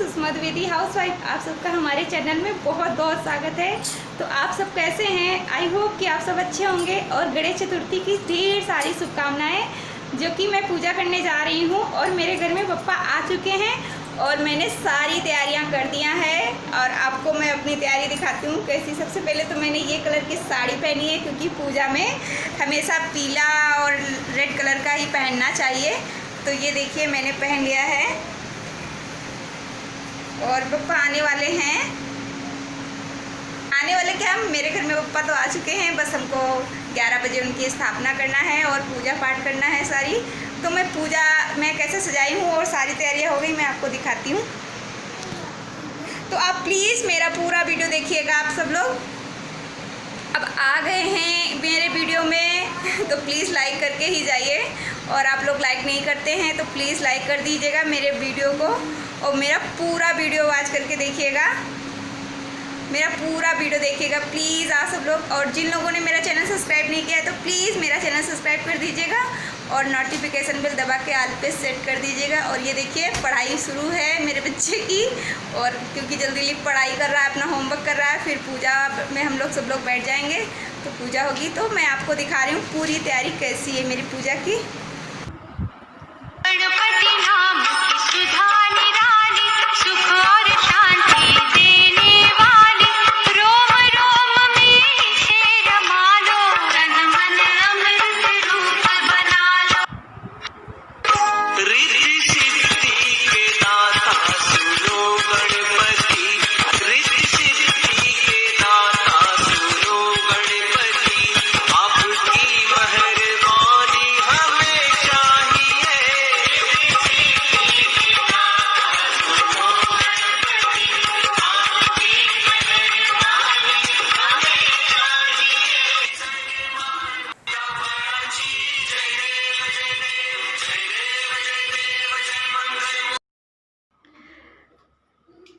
Sushma Dwivedi housewife. आप सबका हमारे चैनल में बहुत बहुत स्वागत है। तो आप सब कैसे हैं? आई होप कि आप सब अच्छे होंगे। और गणेश चतुर्थी की ढेर सारी शुभकामनाएं, जो कि मैं पूजा करने जा रही हूं। और मेरे घर में पप्पा आ चुके हैं और मैंने सारी तैयारियां कर दिया है। और आपको मैं अपनी तैयारी दिखाती हूँ कैसी। सबसे पहले तो मैंने ये कलर की साड़ी पहनी है, क्योंकि पूजा में हमेशा पीला और रेड कलर का ही पहनना चाहिए। तो ये देखिए मैंने पहन लिया है। और पप्पा आने वाले हैं। आने वाले क्या, मेरे घर में पप्पा तो आ चुके हैं। बस हमको 11 बजे उनकी स्थापना करना है और पूजा पाठ करना है सारी। तो मैं पूजा मैं कैसे सजाई हूँ और सारी तैयारियाँ हो गई, मैं आपको दिखाती हूँ। तो आप प्लीज़ मेरा पूरा वीडियो देखिएगा आप सब लोग। अब आ गए हैं मेरे वीडियो में तो प्लीज़ लाइक करके ही जाइए। और आप लोग लाइक नहीं करते हैं तो प्लीज़ लाइक कर दीजिएगा मेरे वीडियो को। और मेरा पूरा वीडियो वॉच करके देखिएगा, मेरा पूरा वीडियो देखिएगा प्लीज़ आप सब लोग। और जिन लोगों ने मेरा चैनल सब्सक्राइब नहीं किया है तो प्लीज़ मेरा चैनल सब्सक्राइब कर दीजिएगा और नोटिफिकेशन बेल दबा के ऑल पे सेट कर दीजिएगा। और ये देखिए पढ़ाई शुरू है मेरे बच्चे की। और क्योंकि जल्दी पढ़ाई कर रहा है, अपना होमवर्क कर रहा है, फिर पूजा में हम लोग सब लोग बैठ जाएंगे तो पूजा होगी। तो मैं आपको दिखा रही हूँ पूरी तैयारी कैसी है मेरी पूजा की। गणपति नाम की सुधा निराली, सुख और शांति देने वाली, रोम रोम में शेर मालो, तन मन अमृत रूप बना लो। रिद्धि सिद्धि के दाता सुनो गणपति, रिद्धि सिद्धि के दाता सुनो गणपति, आपकी मेहरबानी हमें चाहिए।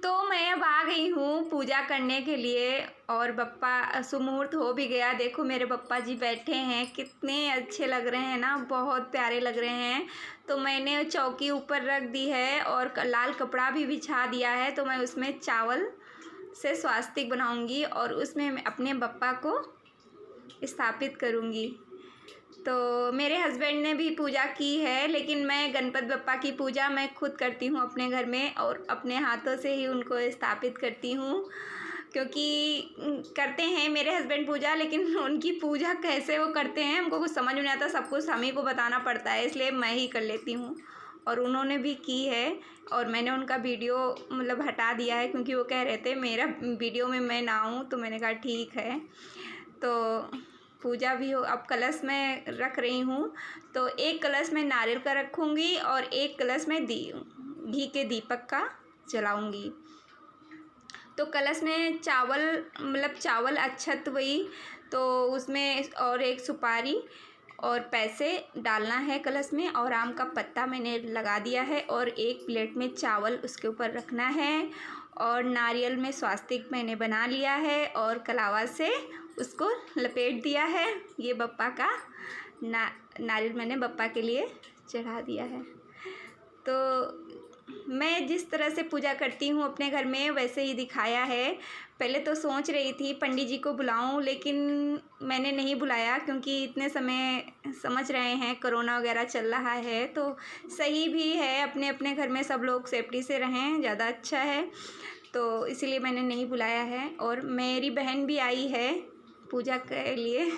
तो मैं अब आ गई हूँ पूजा करने के लिए। और बप्पा सुमुहूर्त हो भी गया। देखो मेरे पप्पा जी बैठे हैं, कितने अच्छे लग रहे हैं ना, बहुत प्यारे लग रहे हैं। तो मैंने चौकी ऊपर रख दी है और लाल कपड़ा भी बिछा दिया है। तो मैं उसमें चावल से स्वास्तिक बनाऊंगी और उसमें मैं अपने बप्पा को स्थापित करूंगी। तो मेरे हस्बैंड ने भी पूजा की है, लेकिन मैं गणपति बप्पा की पूजा मैं खुद करती हूँ अपने घर में और अपने हाथों से ही उनको स्थापित करती हूँ। क्योंकि करते हैं मेरे हस्बैंड पूजा, लेकिन उनकी पूजा कैसे वो करते हैं हमको कुछ समझ में नहीं आता। सब कुछ हम ही को बताना पड़ता है, इसलिए मैं ही कर लेती हूँ। और उन्होंने भी की है और मैंने उनका वीडियो मतलब हटा दिया है, क्योंकि वो कह रहे थे मेरा वीडियो में मैं ना आऊँ। तो मैंने कहा ठीक है। तो पूजा भी हो। अब कलश में रख रही हूँ। तो एक कलश में नारियल का रखूँगी और एक कलश में घी के दीपक का जलाऊँगी। तो कलश में चावल मतलब चावल अक्षत वही, तो उसमें और एक सुपारी और पैसे डालना है कलश में। और आम का पत्ता मैंने लगा दिया है और एक प्लेट में चावल उसके ऊपर रखना है। और नारियल में स्वास्तिक मैंने बना लिया है और कलावा से उसको लपेट दिया है। ये बप्पा का नारियल मैंने बप्पा के लिए चढ़ा दिया है। तो मैं जिस तरह से पूजा करती हूँ अपने घर में वैसे ही दिखाया है। पहले तो सोच रही थी पंडित जी को बुलाऊं, लेकिन मैंने नहीं बुलाया, क्योंकि इतने समय समझ रहे हैं कोरोना वगैरह चल रहा है। तो सही भी है, अपने अपने घर में सब लोग सेफ्टी से रहें, ज़्यादा अच्छा है। तो इसलिए मैंने नहीं बुलाया है। और मेरी बहन भी आई है पूजा के लिए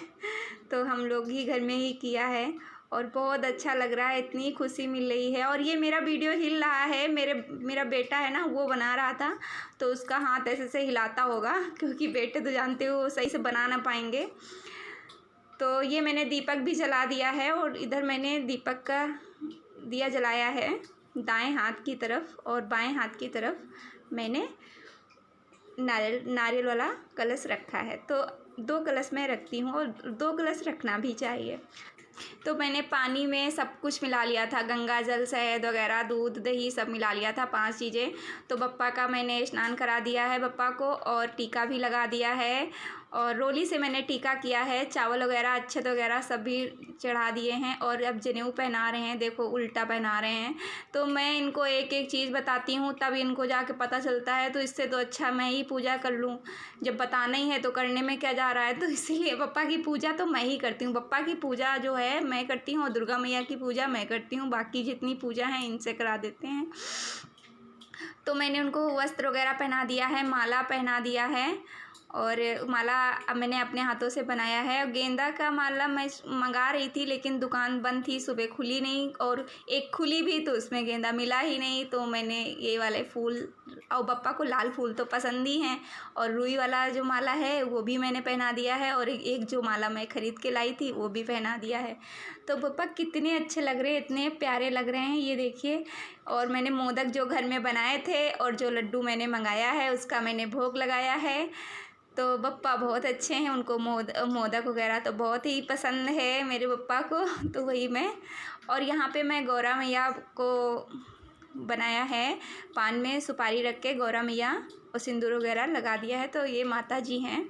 तो हम लोग ही घर में ही किया है और बहुत अच्छा लग रहा है, इतनी खुशी मिल रही है। और ये मेरा वीडियो हिल रहा है, मेरा बेटा है ना, वो बना रहा था तो उसका हाथ ऐसे से हिलाता होगा, क्योंकि बेटे तो जानते हो सही से बना ना पाएंगे। तो ये मैंने दीपक भी जला दिया है और इधर मैंने दीपक का दिया जलाया है दाएं हाथ की तरफ, और बाएं हाथ की तरफ मैंने नारियल वाला कलश रखा है। तो 2 कलश मैं रखती हूँ और 2 कलश रखना भी चाहिए। तो मैंने पानी में सब कुछ मिला लिया था, गंगा जल, शहद वगैरह, दूध, दही सब मिला लिया था, 5 चीज़ें। तो बप्पा का मैंने स्नान करा दिया है बप्पा को और टीका भी लगा दिया है। और रोली से मैंने टीका किया है, चावल वगैरह अक्षत वगैरह सब भी चढ़ा दिए हैं। और अब जनेऊ पहना रहे हैं, देखो उल्टा पहना रहे हैं। तो मैं इनको एक एक चीज़ बताती हूँ तब इनको जाके पता चलता है। तो इससे तो अच्छा मैं ही पूजा कर लूँ, जब बताना ही है तो करने में क्या जा रहा है। तो इसीलिए पप्पा की पूजा तो मैं ही करती हूँ। पप्पा की पूजा जो है मैं करती हूँ और दुर्गा मैया की पूजा मैं करती हूँ। बाकी जितनी पूजा है इनसे करा देते हैं। तो मैंने उनको वस्त्र वगैरह पहना दिया है, माला पहना दिया है। और माला अब मैंने अपने हाथों से बनाया है। और गेंदा का माला मैं मंगा रही थी लेकिन दुकान बंद थी, सुबह खुली नहीं। और एक खुली भी तो उसमें गेंदा मिला ही नहीं। तो मैंने ये वाले फूल, और पप्पा को लाल फूल तो पसंद ही हैं। और रुई वाला जो माला है वो भी मैंने पहना दिया है। और एक जो माला मैं ख़रीद के लाई थी वो भी पहना दिया है। तो पप्पा कितने अच्छे लग रहे हैं, इतने प्यारे लग रहे हैं, ये देखिए। और मैंने मोदक जो घर में बनाए थे और जो लड्डू मैंने मंगाया है उसका मैंने भोग लगाया है। तो पप्पा बहुत अच्छे हैं, उनको मोदक वगैरह तो बहुत ही पसंद है मेरे पप्पा को। तो वही मैं, और यहाँ पे मैं गौरा मैया को बनाया है, पान में सुपारी रख के गौरा मैया और सिंदूर वगैरह लगा दिया है। तो ये माता जी हैं।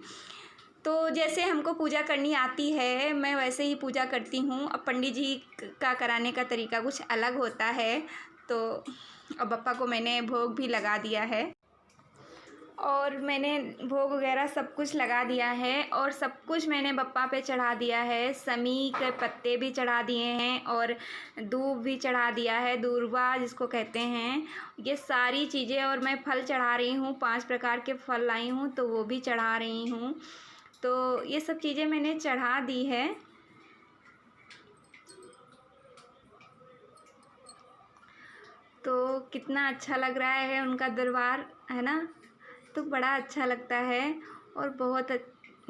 तो जैसे हमको पूजा करनी आती है मैं वैसे ही पूजा करती हूँ। अब पंडित जी का कराने का तरीका कुछ अलग होता है। तो अब पप्पा को मैंने भोग भी लगा दिया है, और मैंने भोग वगैरह सब कुछ लगा दिया है। और सब कुछ मैंने पप्पा पे चढ़ा दिया है। समी के पत्ते भी चढ़ा दिए हैं और दूब भी चढ़ा दिया है, दूर्वा जिसको कहते हैं, ये सारी चीज़ें। और मैं फल चढ़ा रही हूँ, 5 प्रकार के फल लाई हूँ तो वो भी चढ़ा रही हूँ। तो ये सब चीज़ें मैंने चढ़ा दी है। तो कितना अच्छा लग रहा है उनका दरबार, है ना। तो बड़ा अच्छा लगता है और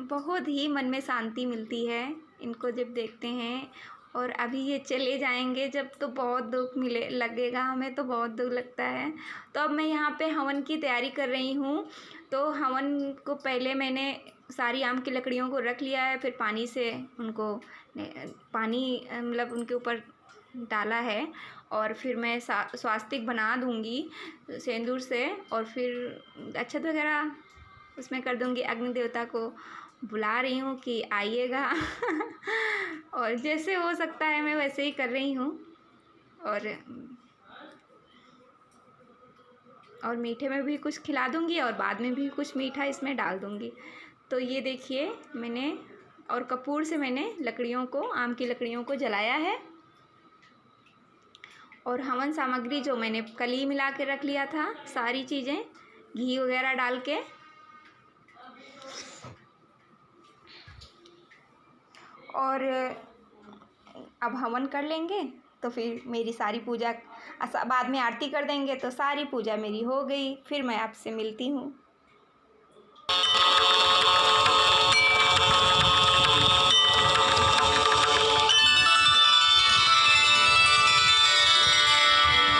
बहुत ही मन में शांति मिलती है इनको जब देखते हैं। और अभी ये चले जाएंगे जब तो बहुत दुख लगेगा, हमें तो बहुत दुख लगता है। तो अब मैं यहाँ पे हवन की तैयारी कर रही हूँ। तो हवन को पहले मैंने सारी आम की लकड़ियों को रख लिया है, फिर पानी से उनको पानी मतलब उनके ऊपर डाला है। और फिर मैं स्वास्तिक बना दूँगी सिंदूर से, और फिर अक्षत वगैरह उसमें कर दूँगी। अग्नि देवता को बुला रही हूँ कि आइएगा और जैसे हो सकता है मैं वैसे ही कर रही हूँ। और मीठे में भी कुछ खिला दूँगी और बाद में भी कुछ मीठा इसमें डाल दूँगी। तो ये देखिए मैंने, और कपूर से मैंने लकड़ियों को, आम की लकड़ियों को जलाया है। और हवन सामग्री जो मैंने कल ही मिला के रख लिया था, सारी चीज़ें घी वगैरह डाल के। और अब हवन कर लेंगे तो फिर मेरी सारी पूजा, बाद में आरती कर देंगे तो सारी पूजा मेरी हो गई। फिर मैं आपसे मिलती हूँ।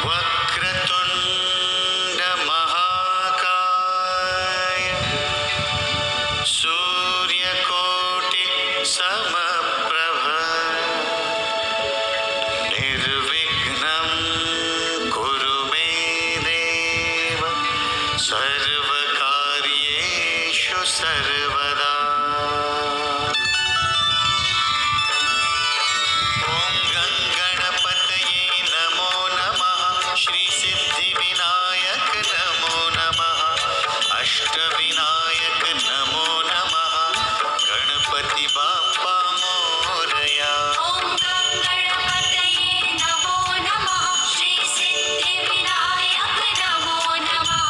वक्रतुंड महाकाय सूर्यकोटि समप्रभ निर्विघ्नं कुरु मे देव सर्वकार्येषु सर्वदा। ॐ गणपतये नमो नमः, श्री सिद्धिविनायक नमो नमः, अष्टविनायक नमो नमः, गणपति बाप्पा मोरया। ॐ गणपतये नमो नमः, श्री सिद्धिविनायक नमो नमः,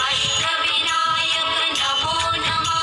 अष्टविनायक नमो नमः,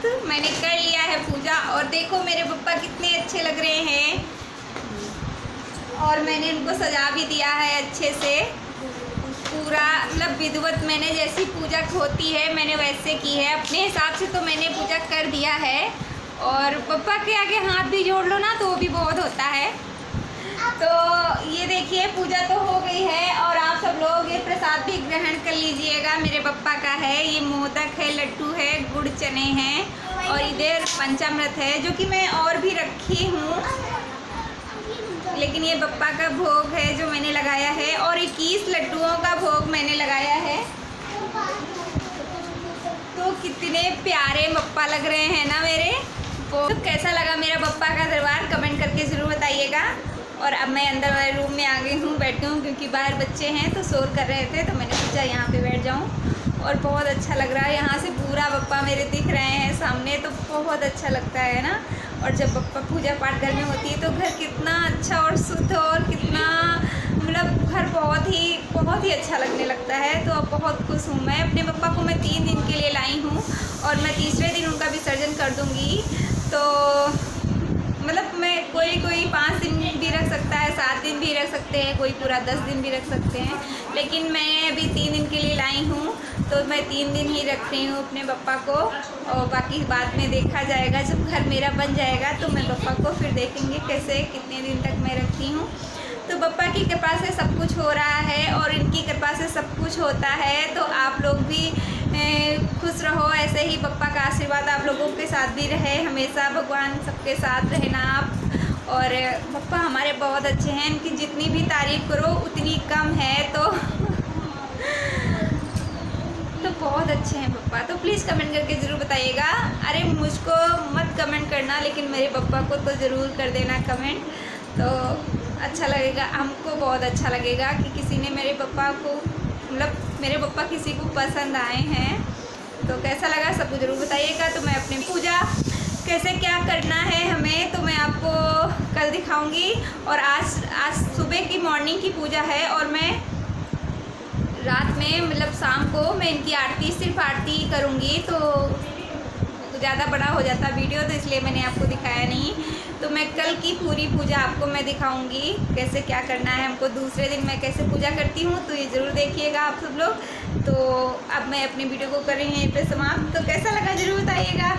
मस्त मैंने कर लिया है पूजा। और देखो मेरे पप्पा कितने अच्छे लग रहे हैं, और मैंने इनको सजा भी दिया है अच्छे से पूरा, मतलब विधिवत मैंने जैसी पूजा होती है मैंने वैसे की है अपने हिसाब से, तो मैंने पूजा कर दिया है। और पप्पा के आगे हाथ भी जोड़ लो ना तो वो भी बहुत होता है। तो ये देखिए पूजा तो हो गई है, और आप सब लोग ये प्रसाद भी ग्रहण कर लीजिएगा। मेरे पप्पा का है, ये मोदक है, लड्डू है, गुड़ चने हैं, और इधर पंचामृत है जो कि मैं और भी रखी हूँ, लेकिन ये पप्पा का भोग है जो मैंने लगाया है, और 21 लड्डुओं का भोग मैंने लगाया है। तो कितने प्यारे पप्पा लग रहे हैं ना मेरे। तो कैसा लगा मेरा पप्पा का दरबार कमेंट करके ज़रूर बताइएगा। और अब मैं अंदर वाले रूम में आ गई हूँ, बैठी हूँ, क्योंकि बाहर बच्चे हैं तो शोर कर रहे थे, तो मैंने सोचा यहाँ पे बैठ जाऊँ। और बहुत अच्छा लग रहा है, यहाँ से पूरा पप्पा मेरे दिख रहे हैं सामने, तो बहुत अच्छा लगता है ना। और जब पप्पा पूजा पाठ घर में होती है तो घर कितना अच्छा और शुद्ध और कितना मतलब घर बहुत ही अच्छा लगने लगता है। तो अब बहुत खुश हूँ मैं। अपने पप्पा को मैं 3 दिन के लिए लाई हूँ, और मैं तीसरे दिन उनका विसर्जन कर दूँगी। तो मतलब मैं कोई 5 दिन भी रख सकता है, 7 दिन भी रख सकते हैं, कोई पूरा 10 दिन भी रख सकते हैं, लेकिन मैं अभी 3 दिन के लिए लाई हूँ, तो मैं 3 दिन ही रख रही हूँ अपने पप्पा को। और बाकी बाद में देखा जाएगा, जब घर मेरा बन जाएगा तो मैं पप्पा को फिर देखेंगे कैसे कितने दिन तक मैं रखती हूँ। तो पप्पा की कृपा से सब कुछ हो रहा है, और इनकी कृपा से सब कुछ होता है। तो आप लोग भी खुश रहो, ऐसे ही पप्पा का आशीर्वाद आप लोगों के साथ भी रहे हमेशा, भगवान सबके साथ रहना आप। और पप्पा हमारे बहुत अच्छे हैं, इनकी जितनी भी तारीफ़ करो उतनी कम है। तो बहुत अच्छे हैं पप्पा। तो प्लीज़ कमेंट करके ज़रूर बताइएगा। अरे मुझको मत कमेंट करना, लेकिन मेरे पप्पा को तो ज़रूर कर देना कमेंट, तो अच्छा लगेगा, हमको बहुत अच्छा लगेगा कि किसी ने मेरे पप्पा को, मतलब मेरे पप्पा किसी को पसंद आए हैं। तो कैसा लगा सबको ज़रूर बताइएगा। तो मैं अपनी पूजा कैसे क्या करना है हमें, तो मैं आपको कल दिखाऊंगी। और आज सुबह की मॉर्निंग की पूजा है, और मैं रात में मतलब शाम को मैं इनकी आरती, सिर्फ आरती करूँगी। तो ज़्यादा बड़ा हो जाता वीडियो, तो इसलिए मैंने आपको दिखाया नहीं। तो मैं कल की पूरी पूजा आपको मैं दिखाऊंगी कैसे क्या करना है हमको, दूसरे दिन मैं कैसे पूजा करती हूँ, तो ये ज़रूर देखिएगा आप सब लोग। तो अब मैं अपनी वीडियो को कर रही हूँ यहीं पे समाप्त। तो कैसा लगा ज़रूर बताइएगा।